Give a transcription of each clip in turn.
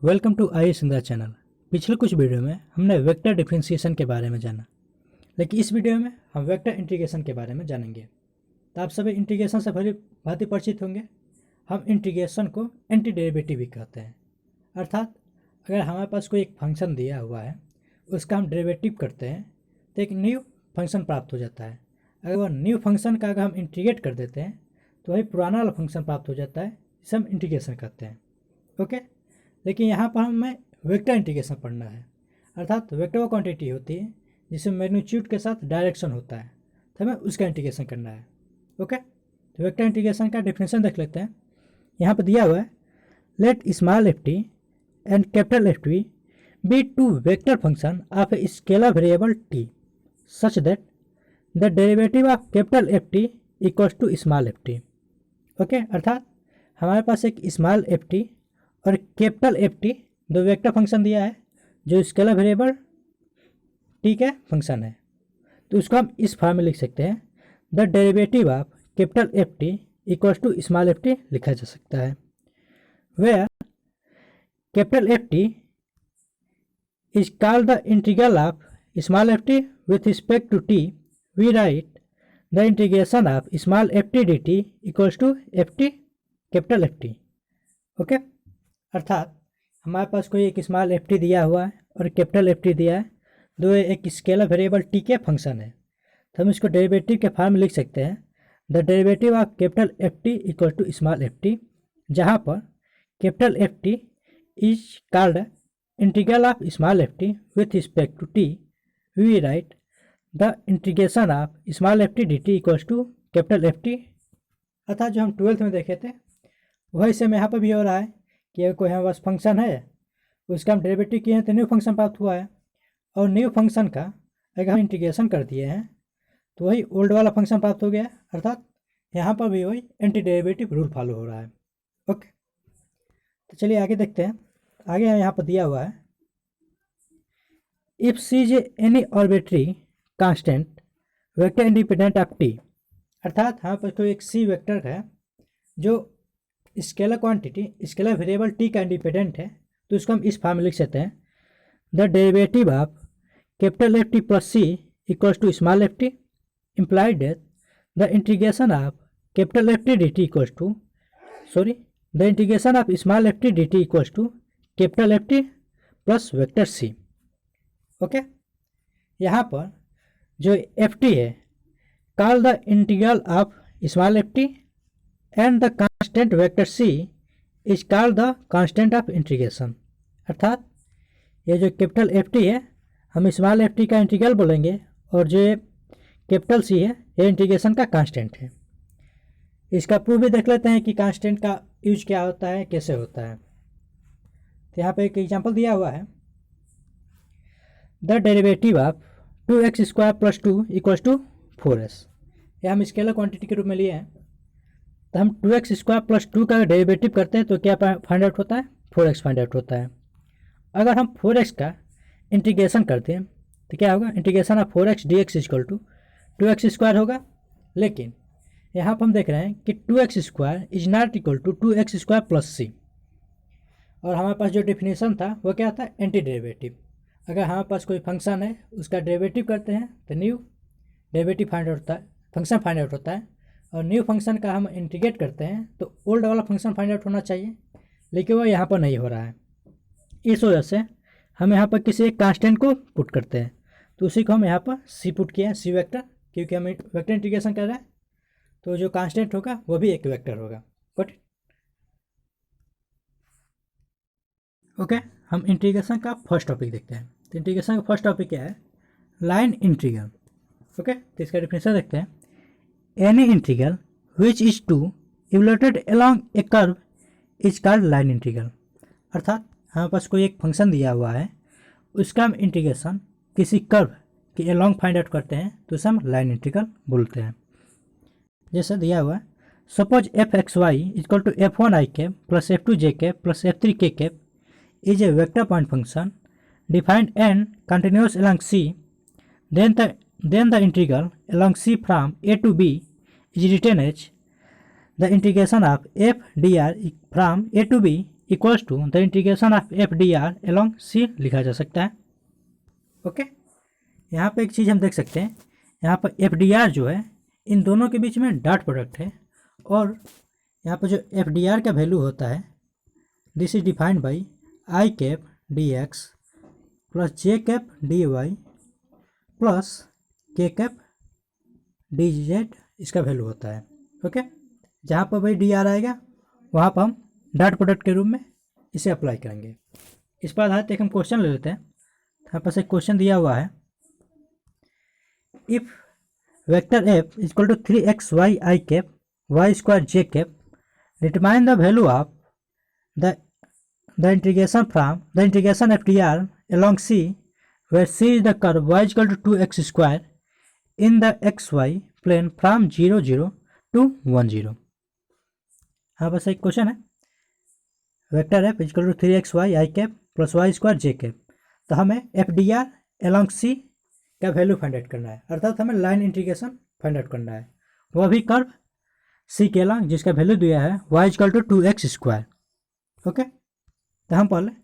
Welcome to आई सिंधा channel. पिछले कुछ वीडियो में हमने वेक्टर डिफरेंशिएशन के बारे में जाना, लेकिन इस वीडियो में हम वेक्टर इंटीग्रेशन के बारे में जानेंगे। तो आप सभी इंटीग्रेशन से भली भांति परिचित होंगे। हम इंटीग्रेशन को एंटी डेरिवेटिव भी कहते हैं, अर्थात अगर हमारे पास कोई एक फंक्शन दिया हुआ है, उसका हम डेरिवेटिव करते हैं तो एक न्यू फंक्शन प्राप्त हो जाता है। अगर वह न्यू फंक्शन का अगर हम इंटीग्रेट कर देते हैं तो वही पुराना वाला फंक्शन प्राप्त हो जाता है, जिसे हम इंटीग्रेशन कहते हैं। ओके, लेकिन यहाँ पर हमें वेक्टर इंटीग्रेशन पढ़ना है, अर्थात वेक्टर वो क्वांटिटी होती है जिसमें मैग्नीट्यूड के साथ डायरेक्शन होता है, तो हमें उसका इंटीग्रेशन करना है। ओके, तो वेक्टर इंटीग्रेशन का डेफिनेशन देख लेते हैं। यहाँ पर दिया हुआ है, let small F T and capital F T be two vector function of a scalar variable T such that the derivative of capital F T equals to small F T. Okay, अर्थात हमारे पास एक small F T और capital F T दो vector function दिया है जो scalar variable T का फंक्शन है, तो उसको हम इस फॉर्म में लिख सकते हैं, the derivative of capital F T equals to small F T लिखा जा सकता है। Where capital F T is called the integral of small F T with respect to T, we write the integration of small F T D T equals to F T capital F T. Okay, अर्थात हमारे पास कोई एक small F T दिया हुआ है और capital F T दिया है, दो एक स्केलर वेरिएबल टी के फंक्शन है, तो हम इसको डेरिवेटिव के फॉर्म में लिख सकते हैं, the derivative of capital F T equal to small F T, जहाँ पर capital F T is called integral of small F T with respect to T, we write the integration of small F T D T equals to capital F T. अर्थात जो हम 12th में देखे थे वही same यहाँ पर भी हो रहा है कि अगर कोई हमारे पास फंक्शन है, उसका हम डेरिवेटिव किए हैं तो न्यू फंक्शन प्राप्त हुआ है, और न्यू फंक्शन का अगर हम इंटीग्रेशन कर दिए हैं तो वही ओल्ड वाला फंक्शन प्राप्त हो गया है, अर्थात यहाँ पर भी वही एंटी डेरिवेटिव रूल फॉलो हो रहा है। ओके, तो चलिए आगे देखते हैं। आगे यहाँ पर दिया हुआ है, if C is any arbitrary constant vector independent of T, अर्थात यहाँ पर कोई एक सी वेक्टर है जो scalar quantity scalar variable T का इंडिपेंडेंट है, तो उसको हम इस फॉर्म में लिख सकते हैं, the derivative of capital F T plus C equals to small F T implied that the integration of capital F T D T equals to the integration of small F T D T equals to capital F T plus vector C. Okay, यहाँ पर जो F T है, call the integral of small F T and the constant vector C is called the constant of integration, अर्थात ये जो capital F T है हम small F T का इंटीग्रल बोलेंगे, और जो कैपिटल सी है ये इंटीग्रेशन का कांस्टेंट है। इसका प्रूफ भी देख लेते हैं कि कांस्टेंट का यूज क्या होता है, कैसे होता है। तो यहाँ पे एक एग्जांपल दिया हुआ है, the derivative of 2x² plus 2 equals to 4s। ये हम स्केलर क्वांटिटी के रूप में लिए हैं, तो हम 2x² प्लस 2 का डेरिवेटिव करते हैं तो क्या फाइंड आउट होता है, 4x फाइंड आउट होता है। अगर हम 4x का इंटीग्रेशन करते हैं तो क्या होगा, integration of 4x dx equal to 2x² होगा। लेकिन यहाँ पर हम देख रहे हैं कि 2x² is not equal to 2x² plus C, और हमारे पास जो डिफिनीशन था वो क्या था, एंटी डेरिवेटिव। अगर हमारे पास कोई फंक्शन है उसका डेरिवेटिव करते हैं तो न्यू डेरिवेटिव फाइंड आउट होता है, फंक्शन फाइंड आउट होता है, और न्यू फंक्शन का हम इंटीग्रेट करते हैं तो ओल्ड वाला फंक्शन फाइंड आउट होना चाहिए, लेकिन वो यहाँ पर नहीं हो रहा है। इस वजह से हम यहाँ पर किसी एक कांस्टेंट को पुट करते हैं, तो उसी को हम यहाँ पर सी पुट किए हैं, सी वेक्टर, क्योंकि हम वेक्टर इंटीग्रेशन कर रहे हैं तो जो कांस्टेंट होगा वो भी एक वेक्टर होगा। बट ओके, हम इंटीग्रेशन का फर्स्ट टॉपिक देखते हैं। तो इंटीग्रेशन का फर्स्ट टॉपिक क्या है, लाइन इंटीग्रल। ओके, तो इसका डिफिनेशन देखते हैं, any integral which is to evaluated along a curve is called line integral। अर्थात हमारे पास कोई एक फंक्शन दिया हुआ है, उसका हम इंटीग्रेशन किसी कर्व के अलॉन्ग फाइंड आउट करते हैं तो उसे हम लाइन इंटीग्रल बोलते हैं। जैसे दिया हुआ है, suppose F X Y equal to f1 i cap plus f2 j cap plus f3 k cap is a vector point function defined and continuous along c, then the integral along c from a to b is written as the integration of f dr from a to b equals to the integration of F D R along C लिखा जा सकता है। Okay, यहाँ पे एक चीज़ हम देख सकते हैं, यहाँ पर एफ डी आर जो है इन दोनों के बीच में डॉट प्रोडक्ट है, और यहाँ पर जो एफ डी आर का वैल्यू होता है this is defined by I cap D X plus J cap D Y plus K cap D Z, इसका वैल्यू होता है। ओके, जहाँ पर भाई डी आर आएगा वहाँ पर हम डॉट प्रोडक्ट के रूप में इसे अप्लाई करेंगे। इस पर आधारित एक हम क्वेश्चन ले लेते हैं। यहाँ पास एक क्वेश्चन दिया हुआ है, if vector F equal to 3xy I cap Y square J cap, determine the value of the integration F T R along C where C is the curve y is equal to 2x square in the xy plane from 0 0 to 1 0। हाँ, बस एक question है, vector F equal to 3xy I cap plus Y square J cap, तो हमें F D R along C का value find out करना है, अर्थात हमें लाइन इंटीग्रेशन फाइंड आउट करना है, वह भी कर्व सी के अलॉन्ग जिसका वैल्यू दिया है Y equal to 2x square. Okay, तो हम पहले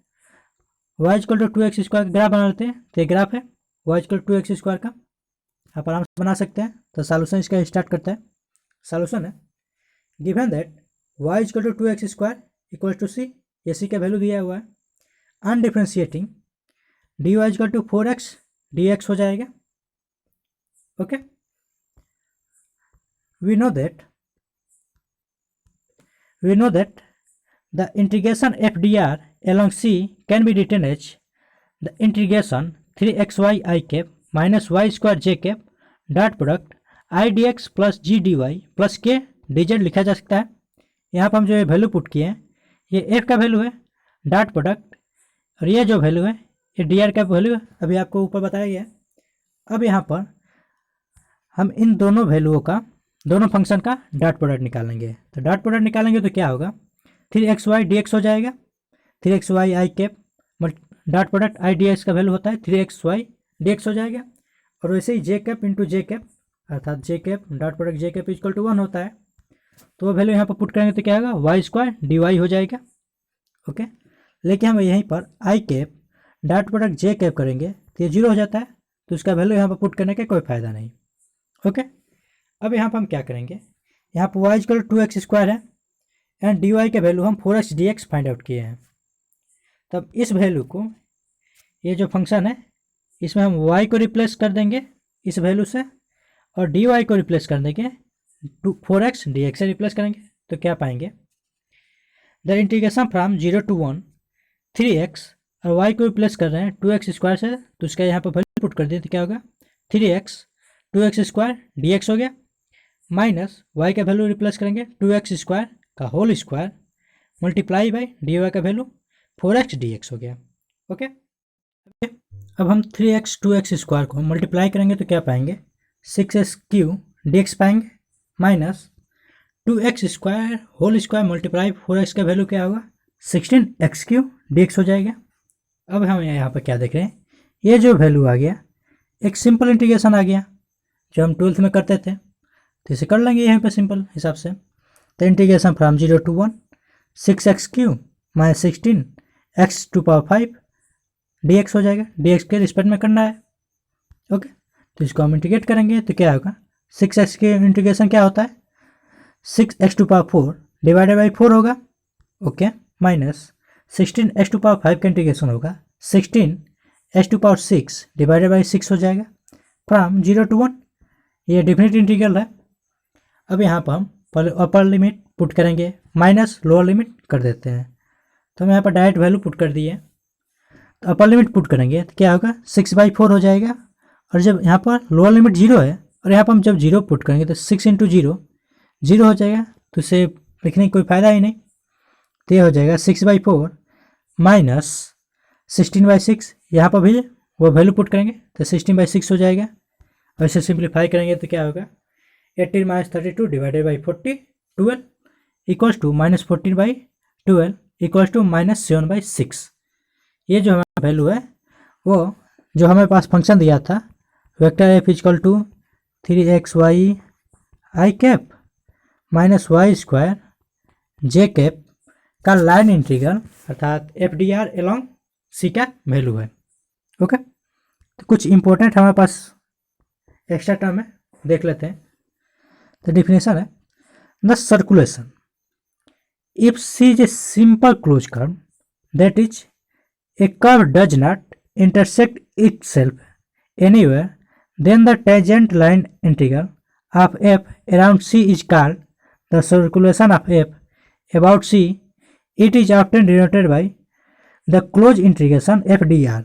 y equal to 2x square का ग्राफ बना लेते हैं। तो ये ग्राफ है y equal to 2x square का, आप आराम से बना सकते हैं। तो सॉल्यूशन इसका स्टार्ट करते हैं। सॉल्यूशन है, given that y equal to 2x square equal to C, ये सी का वैल्यू दिया हुआ है, on differentiating dy equal to 4x dx हो जाएगा। Okay, we know that the integration FDR along C can be written as the integration 3xy I cap minus y square j cap dot product I dx plus g dy plus k dz लिखा जा सकता है। यहाँ पर हम जो ये value put किए हैं, ये f का वैल्यू है डॉट प्रोडक्ट, और ये जो वैल्यू है ये dr का वैल्यू है, अभी आपको ऊपर बताया गया है। अब यहाँ पर हम इन दोनों वैल्यूओं का, दोनों फंक्शन का डॉट प्रोडक्ट निकालेंगे। तो डॉट प्रोडक्ट निकालेंगे तो क्या होगा, 3xy dx हो जाएगा, 3xy I cap dot product I D X का वैल्यू होता है 3xy dx हो जाएगा, और वैसे ही J cap into J cap अर्थात J cap dot product J cap equal to 1 होता है, तो वो वैल्यू यहाँ पर पुट करेंगे तो क्या होगा, वाई स्क्वायर डी वाई हो जाएगा। ओके, लेकिन हम यहीं पर आई cap dot product J cap करेंगे तो ये 0 हो जाता है, तो उसका वैल्यू यहाँ पर पुट करने का कोई फ़ायदा नहीं। ओके, अब यहाँ पर हम क्या करेंगे, यहाँ पर Y equal to 2x square है एंड डी वाई का वैल्यू हम 4x dx फाइंड आउट किए हैं। तब इस वैल्यू को, ये जो फंक्शन है इसमें हम y को रिप्लेस कर देंगे इस वैल्यू से, और dy को रिप्लेस कर देंगे 4x dx से रिप्लेस करेंगे, तो क्या पाएंगे, the integration from 0 to 1 3x, और y को रिप्लेस कर रहे हैं 2x स्क्वायर से, तो उसका यहाँ पर वैल्यू पुट कर दिए तो क्या होगा 3x 2x स्क्वायर dx हो गया, माइनस y का वैल्यू रिप्लेस करेंगे 2x स्क्वायर का whole square multiply by D Y का वैल्यू 4x dx हो गया। ओके, अब हम 3x 2x स्क्वायर को मल्टीप्लाई करेंगे तो क्या पाएंगे, 6x क्यू dx पाएंगे, minus 2x square whole square multiply 4x का वैल्यू क्या होगा 16x क्यू dx हो जाएगा। अब हम यहाँ पर क्या देख रहे हैं, ये जो वैल्यू आ गया एक सिंपल इंटीग्रेशन आ गया जो हम 12th में करते थे, तो इसे कर लेंगे यहाँ पर सिंपल हिसाब से। तो integration from 0 to 1 6x cube minus 16x to power 5 dx हो जाएगा, dx के रिस्पेक्ट में करना है। ओके, तो इसको हम इंटीग्रेट करेंगे तो क्या होगा, 6x के इंटीग्रेशन क्या होता है 6x to power 4 divided by 4 होगा। Okay, minus 16x to power 5 का इंटीग्रेशन होगा 16x to power 6 divided by 6 हो जाएगा फ्रॉम 0 to 1, ये डेफिनेट इंटीग्रल है। अब यहाँ पर हम पहले अपर लिमिट पुट करेंगे, माइनस लोअर लिमिट कर देते हैं, तो हम यहाँ पर डायरेक्ट वैल्यू पुट कर दिए। तो अपर लिमिट पुट करेंगे तो क्या होगा 6/4 हो जाएगा, और जब यहाँ पर लोअर लिमिट 0 है और यहाँ पर हम जब 0 पुट करेंगे तो 6 इंटू 0 हो जाएगा, तो इसे लिखने की कोई फ़ायदा ही नहीं। तो ये हो जाएगा 6/4 माइनस 16/6, यहाँ पर भी वो वैल्यू पुट करेंगे तो 16/6 हो जाएगा, और इसे सिंप्लीफाई करेंगे तो क्या होगा 18 minus 32 divided by 40 12 equals to minus 14/12 equals to minus 7/6। ये जो हमारा वैल्यू है वो जो हमारे पास फंक्शन दिया था vector F equal to 3xy I cap minus Y square J cap का लाइन इंटीग्रल अर्थात F D R along C का वैल्यू है। ओके, तो कुछ इंपॉर्टेंट हमारे पास एक्स्ट्रा टर्म है, देख लेते हैं। तो डिफिनेशन है the circulation if C is a simple close curve that is a curve does not intersect itself anywhere then the tangent line integral of f around c is called the circulation of f about c. It is often denoted by the closed integration fdr।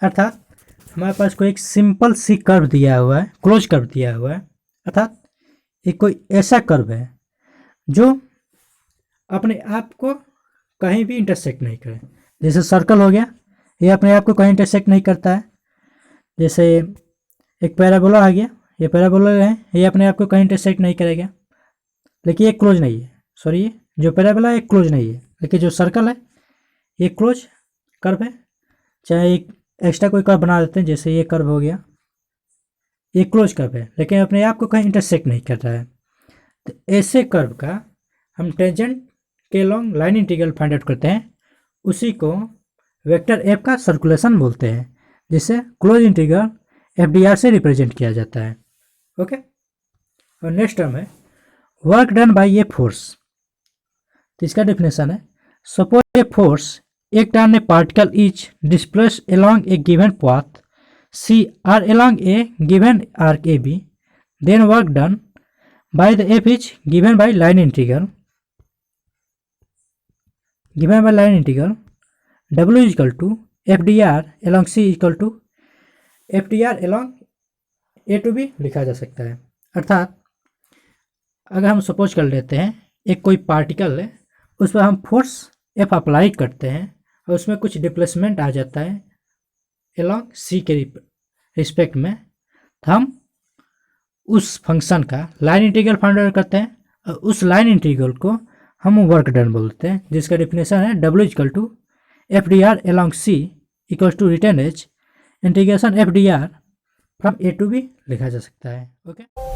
अर्थात हमारे पास कोई एक simple C curve दिया हुआ है, close curve दिया हुआ है, अर्थात एक कोई ऐसा कर्व है जो अपने आप को कहीं भी इंटरसेक्ट नहीं करे। जैसे सर्कल हो गया, ये अपने आप को कहीं इंटरसेक्ट नहीं करता है। जैसे एक पैराबोला आ गया, ये पैराबोला है, ये अपने आप को कहीं इंटरसेक्ट नहीं करेगा, लेकिन ये क्लोज नहीं है। सॉरी, ये जो पैराबोला है क्लोज नहीं है, लेकिन जो सर्कल है ये क्लोज कर्व है। चाहे एक एक्स्ट्रा कोई कर्व बना देते हैं, जैसे ये कर्व हो गया, ये क्लोज कर्व है लेकिन अपने आप को कहीं इंटरसेक्ट नहीं कर रहा है। तो ऐसे कर्व का हम टेंजेंट के long line integral find out करते हैं, उसी को वेक्टर एफ का सर्कुलेशन बोलते हैं, जिसे close integral F D R से रिप्रेजेंट किया जाता है। ओके, और नेक्स्ट टर्म है work done by a force. तो इसका डेफिनेशन है suppose a force act on a particle is displaced along a given path C or along a given arc A B, then work done by the F is given by line integral W is equal to FDR along C is equal to FDR along A to B लिखा जा सकता है। अर्थात अगर हम suppose कर लेते हैं एक कोई पार्टिकल है, उस पर हम फोर्स F अप्लाई करते हैं और उसमें कुछ डिप्लेसमेंट आ जाता है along C के रिस्पेक्ट में, तो हम उस फंक्शन का लाइन इंटीग्रल फाइंड आउट करते हैं और उस लाइन इंटीग्रल को हम वर्क डन बोलते हैं, जिसका डिफिनेशन है W equal to F D R along C equal to written as integration F D R from A to B लिखा जा सकता है। ओके।